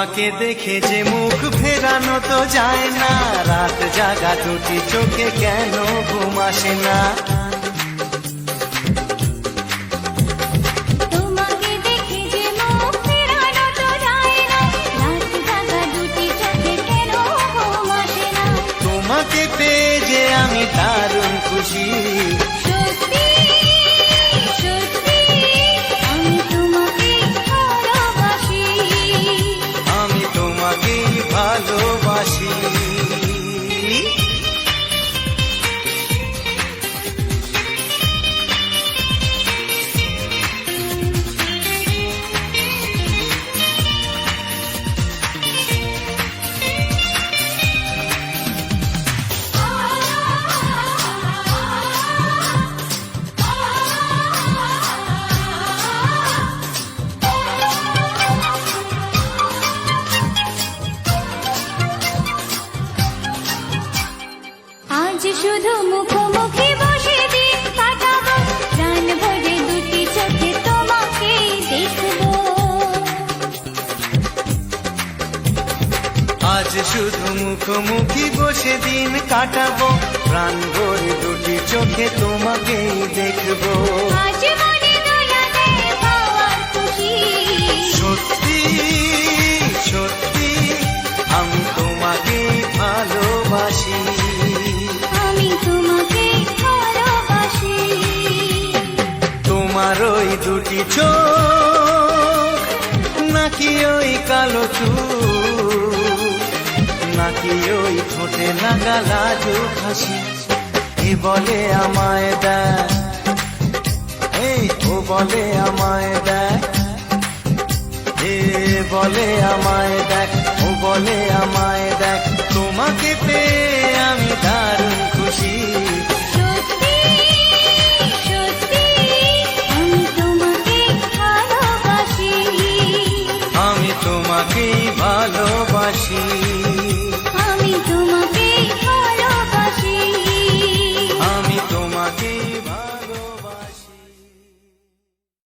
তোমাকে দেখে যে মুখ ফেরানো তো যায় না, রাত জাগা দুটি চোখে কেন ঘুম আসে না। তোমাকে দেখে যে মুখ ফেরানো তো যায় না, রাত জাগা দুটি চোখে কেন ঘুম আসে না। তোমাকে পেয়ে যে আমি দারুণ খুশি, সত্যি সত্যি আমি তোমাকে ভালোবাসি, আমি তোমাকেই ভালোবাসি। আজ শুধু মুখোমুখি বসে দিন কাটাবো, প্রাণ ভরে দুটি চোখে তোমাকে দেখবো। আজ শুধু মুখোমুখি বসে দিন কাটাবো, প্রাণ ভরে দুটি চোখে তোমাকেই দেখবো। আজ মনে দোলা দেয় পাওয়ার খুশি, সত্যি সত্যি আমি তোমাকেই ভালোবাসি, আমি তোমাকে ভালোবাসি। তোমার ওই দুটি চোখ, নাকি ওই কালো চুল, নাকি ওই ঠোঁটে লাগা লাজুক হাসি, এ বলে আমায় দেখ, এই ও বলে আমায় দেখ, এ বলে আমায় দেখ, ও বলে আমায় দেখ, তোমাকে পেয়ে আমি দারুণ খুশি। সত্যি সত্যি আমি তোমাকে ভালোবাসি, আমি তোমাকেই ভালোবাসি।